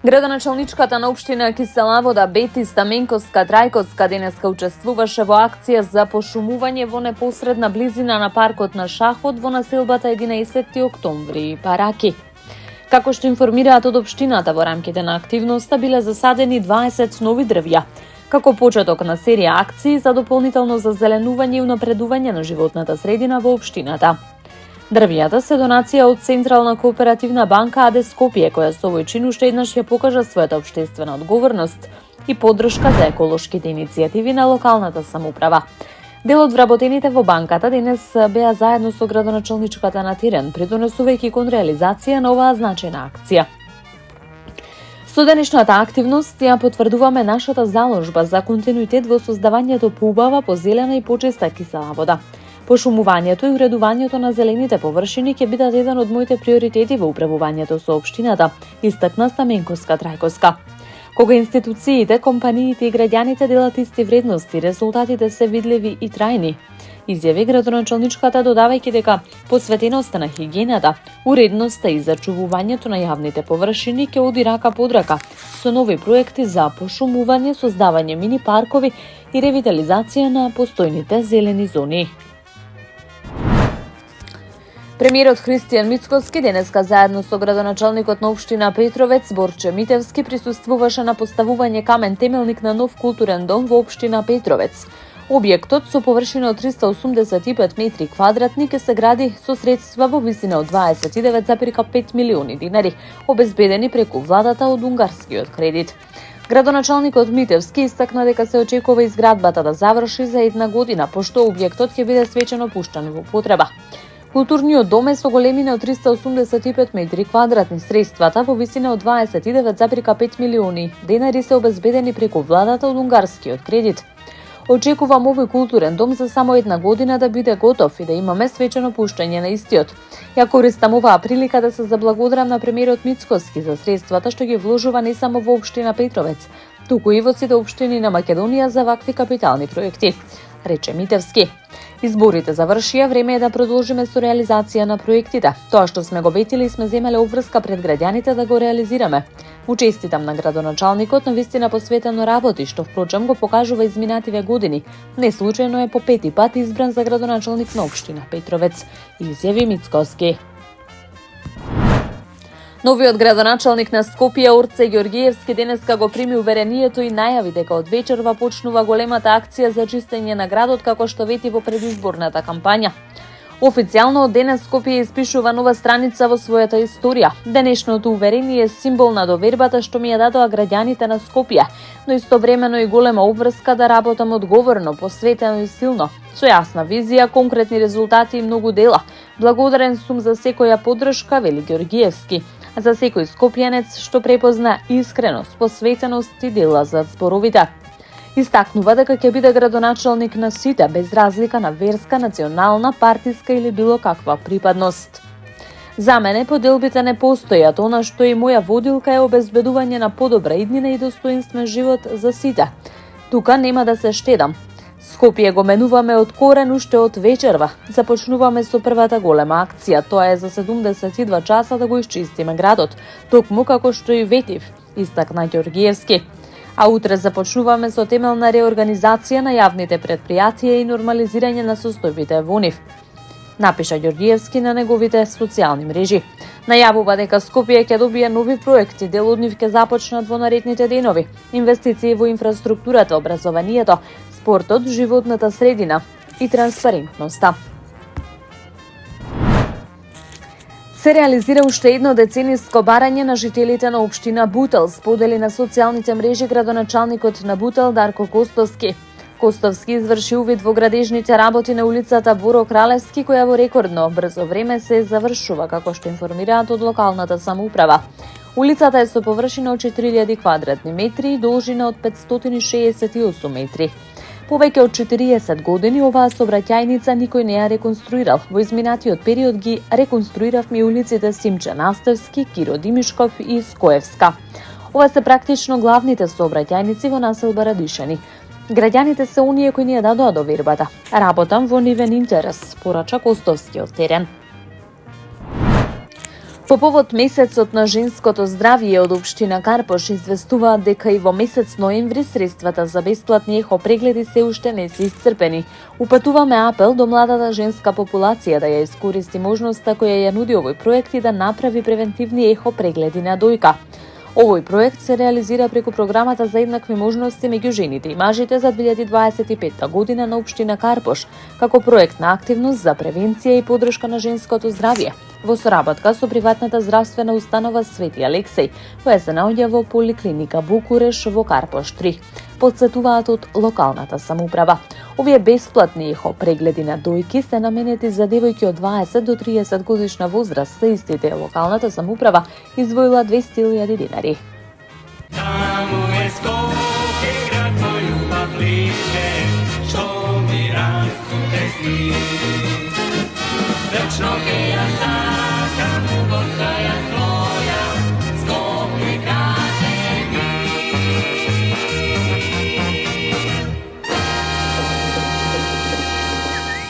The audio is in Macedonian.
Градоначалничката на општина Кисела Вода Бети Стаменковска Трајковска денеска учествуваше во акција за пошумување во непосредна близина на паркот на Шахот во населбата 11 октомври Параки. Како што информираат од општината, во рамките на активноста биле засадени 20 нови дрвја, како почеток на серија акции за дополнително зазеленување и унапредување на животната средина во општината. Дрвјата се донација од Централна кооперативна банка АД Скопје, која со овој чин уште еднаш ја покажа својата општествена одговорност и поддршка за еколошките иницијативи на локалната самоуправа. Дел од вработените во банката денес беа заедно со градоначалничката на терен, придонесувајќи кон реализација на оваа значајна акција. Со денешната активност ја потврдуваме нашата заложба за континуитет во создавањето поубава, позелена и почиста Кисела Вода. Пошумувањето и уредувањето на зелените површини ќе бидат еден од моите приоритети во управувањето со општината, истакна Стаменковска Трајковска. Кога институциите, компаниите и граѓаните делат исти вредности, резултатите се видливи и трајни, изјави градоначалничката, додавајќи дека посветеноста на хигиената, уредноста и зачувувањето на јавните површини ќе оди рака под рака со нови проекти за пошумување, создавање мини паркови и ревитализација на постојните зелени зони. Премиерот Христијан Мицкоски денеска заедно со градоначалникот на општина Петровец Борче Митевски присуствуваше на поставување камен темелник на нов културен дом во општина Петровец. Објектот со површина од 385 метри квадратни ќе се гради со средства во висина од 29,5 милиони динари, обезбедени преку владата од унгарскиот кредит. Градоначалникот Митевски истакна дека се очекува изградбата да заврши за една година, пошто објектот ќе биде свечено пуштен во потреба. Културниот дом е со големина од 385 метри квадратни. Средствата во висина од 29,5 милиони денари се обезбедени преку владата од унгарскиот кредит. Очекувам овој културен дом за само една година да биде готов и да имаме свечено пуштање на истиот. Ја користам оваа прилика да се заблагодарам на премиерот Мицкоски за средствата што ги вложува не само во општина Петровец, туку и во сите општини на Македонија за вакви капитални проекти, рече Митевски. Изборите завршија, време е да продолжиме со реализација на проектите. Тоа што сме го ветили, сме земеле обврска пред граѓаните да го реализираме. Му честитам на градоначалникот на вистина посветено работи, што впрочем го покажува изминативе години. Не случајно е по пети пат избран за градоначалник на општина Петровец, изјави Мицкоски. Новиот градоначалник на Скопје Орце Ѓоргиевски денеска го прими уверението и најави дека од вечерва почнува големата акција за чистење на градот, како што вети во предизборната кампања. Официјално од денес Скопје испишува нова страница во својата историја. Денешното уверение е символ на довербата што ми ја дадоа граѓаните на Скопје, но истовремено и голема обврска да работам одговорно, посветено и силно, со јасна визија, конкретни резултати и многу дела. Благодарен сум за секоја поддршка, вели Ѓоргиевски, за секој скопјанец што препозна искреност, посветеност и дела за зборовите. Истакнува дека ќе биде градоначалник на сите, без разлика на верска, национална, партиска или било каква припадност. За мене поделбите не постојат, она што и моја водилка е обезбедување на подобра иднина и достоинствен живот за сите. Тука нема да се штедам. Скопје го менуваме од корен уште од вечерва. Започнуваме со првата голема акција, тоа е за 72 часа да го исчистиме градот, токму како што и ветив, истакна Ѓоргиевски. А утре започнуваме со темелна реорганизација на јавните предпријатија и нормализирање на состојбите во нив, напиша Ѓоргиевски на неговите социјални мрежи. Најавува дека Скопје ќе добие нови проекти, дел од нив ќе започнат во наредните денови. Инвестиции во инфраструктурата, образованието, спортот, животната средина и транспарентноста. Се реализира уште едно децениско барање на жителите на општина Бутел, сподели на социјалните мрежи градоначалникот на Бутел Дарко Костовски. Костовски изврши увид во градежните работи на улицата Боро Кралевски, која во рекордно брзо време се завршува, како што информираат од локалната самоуправа. Улицата е со површина од 4000 квадратни метри и должина од 568 метри. Повеќе од 40 години оваа сообраќајница никој не ја реконструирал. Во изминатиот период ги реконструиравме и улиците Симче Настевски, Киро Димишков и Скоевска. Ова се практично главните сообраќајници во населба Радишани. Граѓаните се оние кои ни ја дадоа довербата. Работам во нивен интерес, порача Костовски од терен. По повод месецот на женското здравје од општина Карпош известуваат дека и во месец ноември средствата за бесплатни ехо прегледи се уште не се исцрпени. Упатуваме апел до младата женска популација да ја искористи можноста која ја нуди овој проект и да направи превентивни ехо прегледи на дојка. Овој проект се реализира преку програмата за еднакви можности меѓу жените и мажите за 2025 година на општина Карпош, како проект на активност за превенција и подршка на женското здравје, во соработка со приватната здравствена установа Свети Алексеј, која се наоѓа во поликлиника Букуреш во Карпош 3. Подсетуваат од локалната самоуправа. Овие бесплатни ехо прегледи на дојки се наменети за девојки од 20 до 30 годишна возраст. За истите локалната самоуправа издвоила 200.000 динари. Таму е Скопје, град мој љубав лише, што ми расте сни. Вечно ќе ја